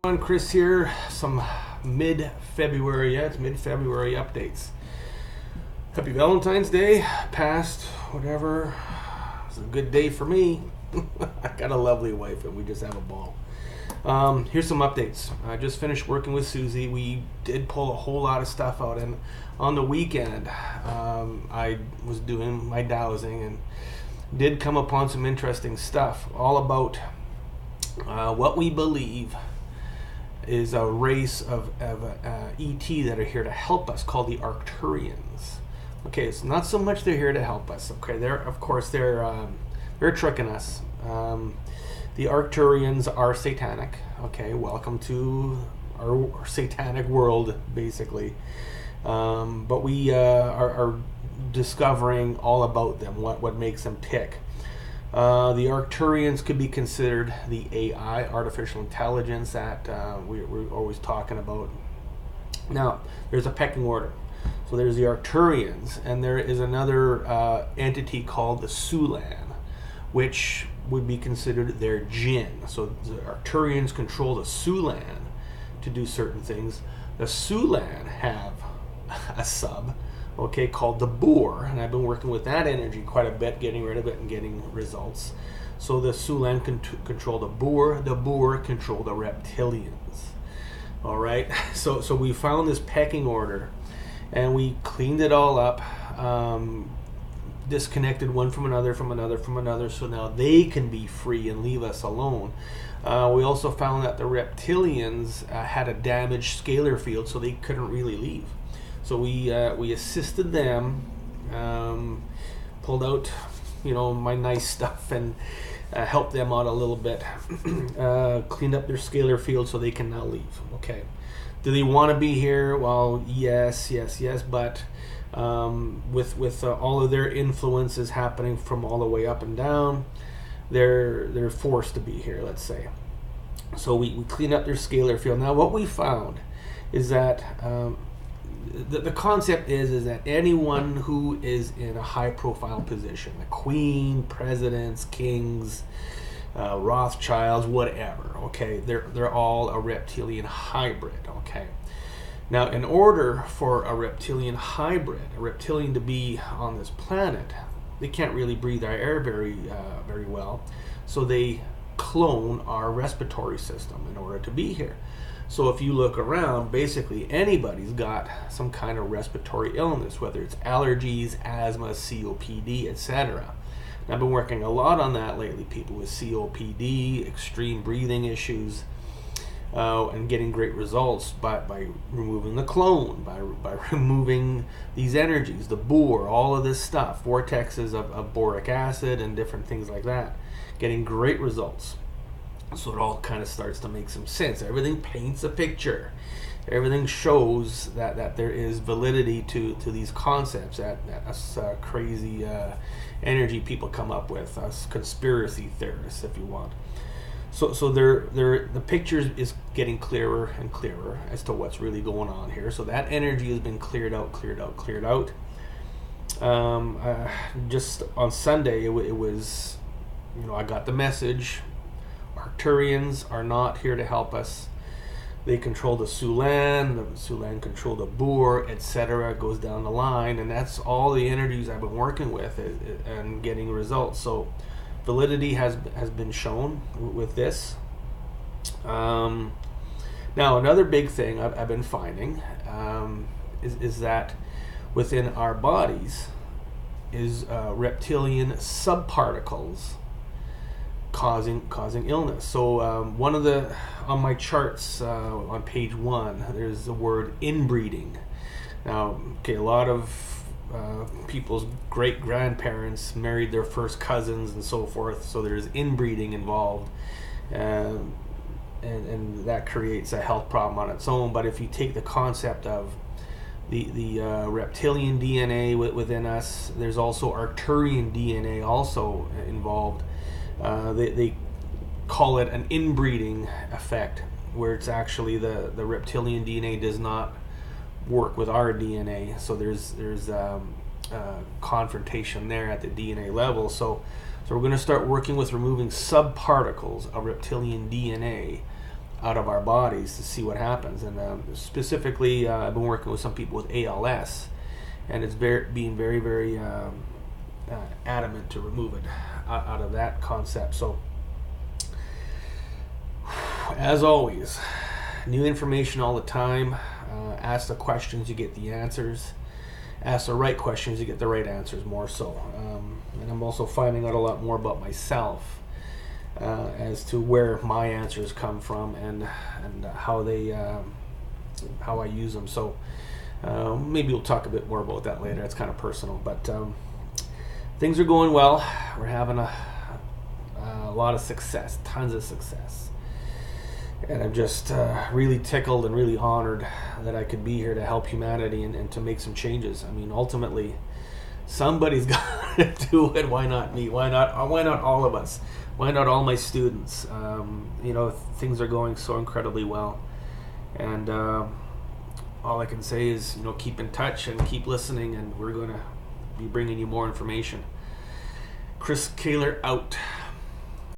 Chris here. Some mid-February, it's mid-February updates. Happy Valentine's Day, past, whatever. It's a good day for me. I got a lovely wife and we just have a ball. Here's some updates. I just finished working with Susie. We did pull a whole lot of stuff out, and on the weekend I was doing my dowsing and did come upon some interesting stuff all about what we believe is a race of ET that are here to help us, called the Arcturians. Okay, it's not so much they're here to help us. Okay, they're tricking us. The Arcturians are satanic. Okay, welcome to our satanic world, basically. But we are discovering all about them, what makes them tick. The Arcturians could be considered the AI, artificial intelligence, that we're always talking about. Now, there's a pecking order. So there's the Arcturians, and there is another entity called the Sulan, which would be considered their jinn. So the Arcturians control the Sulan to do certain things. The Sulan have a sub, okay, called the boar, and I've been working with that energy quite a bit, getting rid of it and getting results. So the Sulan control the boar control the reptilians. All right, so we found this pecking order, and we cleaned it all up, disconnected one from another, so now they can be free and leave us alone. We also found that the reptilians had a damaged scalar field, so they couldn't really leave. So we assisted them, pulled out, my nice stuff, and helped them out a little bit. Cleaned up their scalar field so they can now leave. Okay, do they want to be here? Well, yes, but with all of their influences happening from all the way up and down, they're forced to be here. Let's say. So we cleaned up their scalar field. Now, what we found is that. The concept is that anyone who is in a high profile position, the queen, presidents, kings, Rothschilds, whatever, okay, they're all a reptilian hybrid. Okay, now in order for a reptilian hybrid, a reptilian to be on this planet, they can't really breathe our air very well, so they clone our respiratory system in order to be here. So if you look around, basically anybody's got some kind of respiratory illness, whether it's allergies, asthma, COPD, etc. And I've been working a lot on that lately, people with COPD, extreme breathing issues, and getting great results by removing the clone, by removing these energies, the boar, all of this stuff, vortexes of boric acid and different things like that, getting great results. So it all kind of starts to make some sense. Everything paints a picture. Everything shows that there is validity to these concepts that us crazy energy people come up with, us conspiracy theorists, if you want. So the picture is getting clearer and clearer as to what's really going on here. So that energy has been cleared out. Just on Sunday, it was, I got the message. Arcturians are not here to help us. They control the Sulan control the boar, etc. It goes down the line, and that's all the energies I've been working with and getting results. So validity has been shown with this. Now another big thing I've been finding is that within our bodies is reptilian subparticles causing illness. So one of the, on my charts on page 1, there's the word inbreeding. Now, okay, a lot of people's great grandparents married their first cousins and so forth, so there's inbreeding involved, and that creates a health problem on its own. But if you take the concept of the reptilian DNA within us, there's also Arcturian DNA also involved. They call it an inbreeding effect, where it's actually the reptilian DNA does not work with our DNA, so there's confrontation there at the DNA level. So we're going to start working with removing subparticles of reptilian DNA out of our bodies to see what happens. And specifically, I've been working with some people with ALS, and it's being very, very adamant to remove it out of that concept. So, as always, new information all the time. Ask the questions, you get the answers. Ask the right questions, you get the right answers more so. And I'm also finding out a lot more about myself as to where my answers come from and how I use them. So maybe we'll talk a bit more about that later. It's kind of personal, but things are going well. We're having a lot of success, tons of success. And I'm just really tickled and really honored that I could be here to help humanity and to make some changes. I mean, ultimately, somebody's got to do it. Why not me? Why not all of us? Why not all my students? Things are going so incredibly well. And all I can say is, keep in touch and keep listening, and we're going to be bringing you more information. Chris Kehler out.